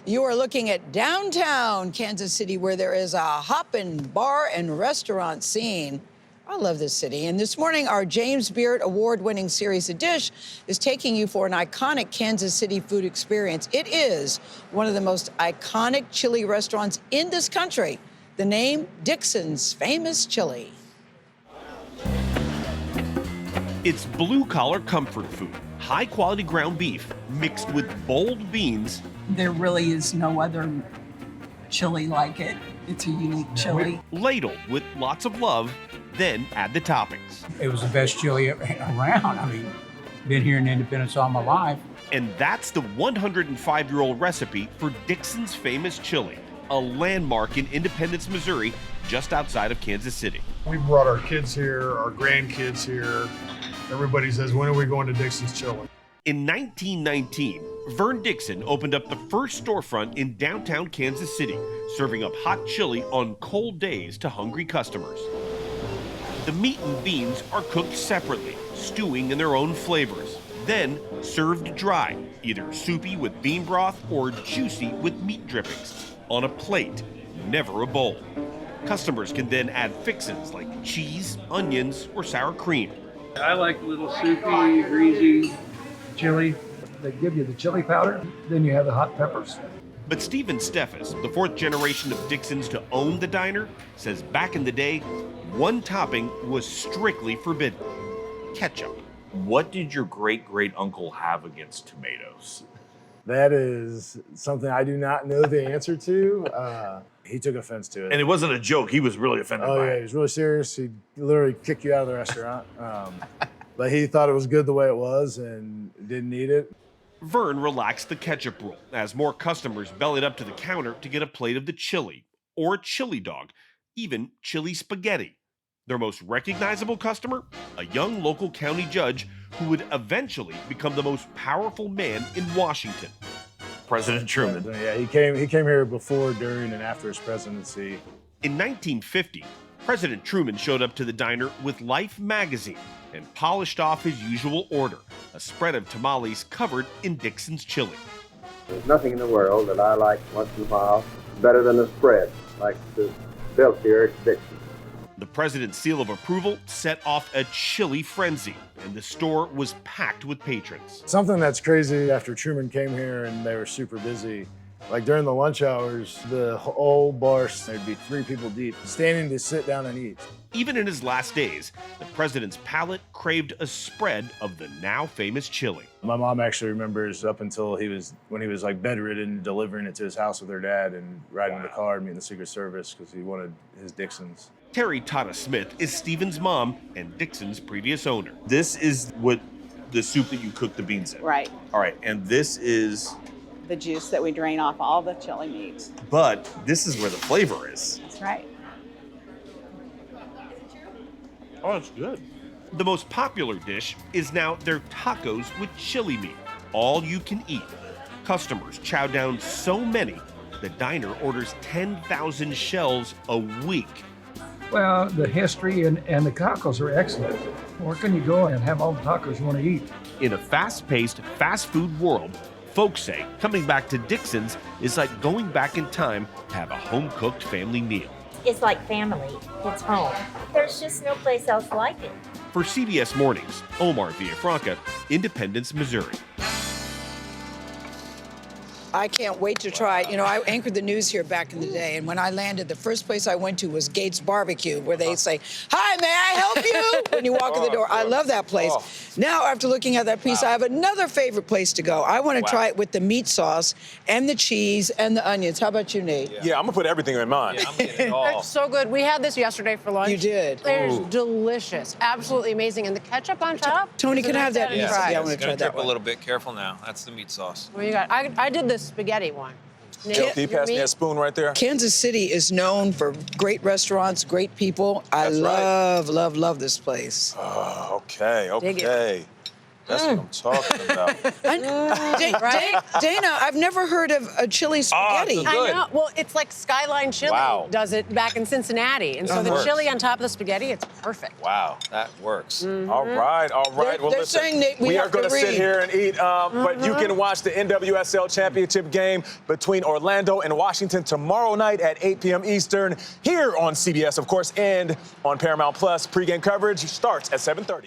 You are looking at downtown Kansas City, where there is a hoppin' bar and restaurant scene. I love this city. And this morning, our James Beard award-winning series, A Dish, is taking you for an iconic Kansas City food experience. It is one of the most iconic chili restaurants in this country. The name, Dixon's Famous Chili. It's blue-collar comfort food, high-quality ground beef mixed with bold beans. There really is no other chili like it. It's a unique chili. Ladled with lots of love, then add the toppings. It was the best chili around. I mean, been here in Independence all my life. And that's the 105-year-old recipe for Dixon's Famous Chili, a landmark in Independence, Missouri, just outside of Kansas City. We brought our kids here, our grandkids here. Everybody says, when are we going to Dixon's Chili? In 1919, Vern Dixon opened up the first storefront in downtown Kansas City, serving up hot chili on cold days to hungry customers. The meat and beans are cooked separately, stewing in their own flavors, then served dry, either soupy with bean broth or juicy with meat drippings, on a plate, never a bowl. Customers can then add fixins like cheese, onions, or sour cream. I like a little soupy, greasy chili. They give you the chili powder, then you have the hot peppers. But Stephen Steffes, the fourth generation of Dixon's to own the diner, says back in the day, one topping was strictly forbidden: ketchup. What did your great-great-uncle have against tomatoes? That is something I do not know the answer to. He took offense to it. And it wasn't a joke. He was really offended by Oh, yeah, it. he was really serious. He'd literally kick you out of the restaurant. But he thought it was good the way it was and didn't eat it. Vern relaxed the ketchup rule as more customers bellied up to the counter to get a plate of the chili, or chili dog, even chili spaghetti. Their most recognizable customer, a young local county judge who would eventually become the most powerful man in Washington. President Truman. Yeah, he came here before, during, and after his presidency. In 1950, President Truman showed up to the diner with Life magazine and polished off his usual order, a spread of tamales covered in Dixon's chili. There's nothing in the world that I like once in a while better than a spread like this built here at Dixon. The president's seal of approval set off a chili frenzy, and the store was packed with patrons. Something that's crazy, after Truman came here and they were super busy, like during the lunch hours, the whole bar, there'd be 3 people deep, standing to sit down and eat. Even in his last days, the president's palate craved a spread of the now famous chili. My mom actually remembers up until when he was like bedridden, delivering it to his house with her dad and riding in the car and meeting the Secret Service because he wanted his Dixon's. Terry Tata Smith is Stephen's mom and Dixon's previous owner. This is what the soup that you cook the beans in. Right. All right, and this is... The juice that we drain off all the chili meats. But this is where the flavor is. That's right. Oh, it's good. The most popular dish is now their tacos with chili meat, all you can eat. Customers chow down so many, the diner orders 10,000 shells a week. Well, the history and the tacos are excellent. Where can you go and have all the tacos you want to eat? In a fast-paced, fast food world, folks say coming back to Dixon's is like going back in time to have a home-cooked family meal. It's like family. It's home. There's just no place else like it. For CBS Mornings, Omar Villafranca, Independence, Missouri. I can't wait to try it. You know, I anchored the news here back in the day, and when I landed, the first place I went to was Gates Barbecue, where they say, "Hi, may I help you?" when you walk in the door. I love that place. Now, after looking at that piece, I have another favorite place to go. I want to try it with the meat sauce and the cheese and the onions. How about you, Nate? Yeah, I'm gonna put everything in mine. Yeah, I'm getting it all. It's so good. We had this yesterday for lunch. You did. It's delicious. Absolutely amazing. And the ketchup on top. Tony, can I have that? Yeah, I want to try that Drip one. a little bit. Careful now. That's the meat sauce. What you got? I did the spaghetti one. Can you pass me that spoon right there? Kansas City is known for great restaurants, great people. I love this place. Oh, okay. That's what I'm talking about. Dana, I've never heard of a chili spaghetti. Oh, I know. Well, it's like Skyline Chili does it back in Cincinnati. And so the chili on top of the spaghetti, it's perfect. Wow, that works. All right. Well, They're listen, saying that we are have going to to sit read. here and eat, but you can watch the NWSL Championship game between Orlando and Washington tomorrow night at 8 p.m. Eastern here on CBS, of course, and on Paramount Plus. Pre-game coverage starts at 7:30.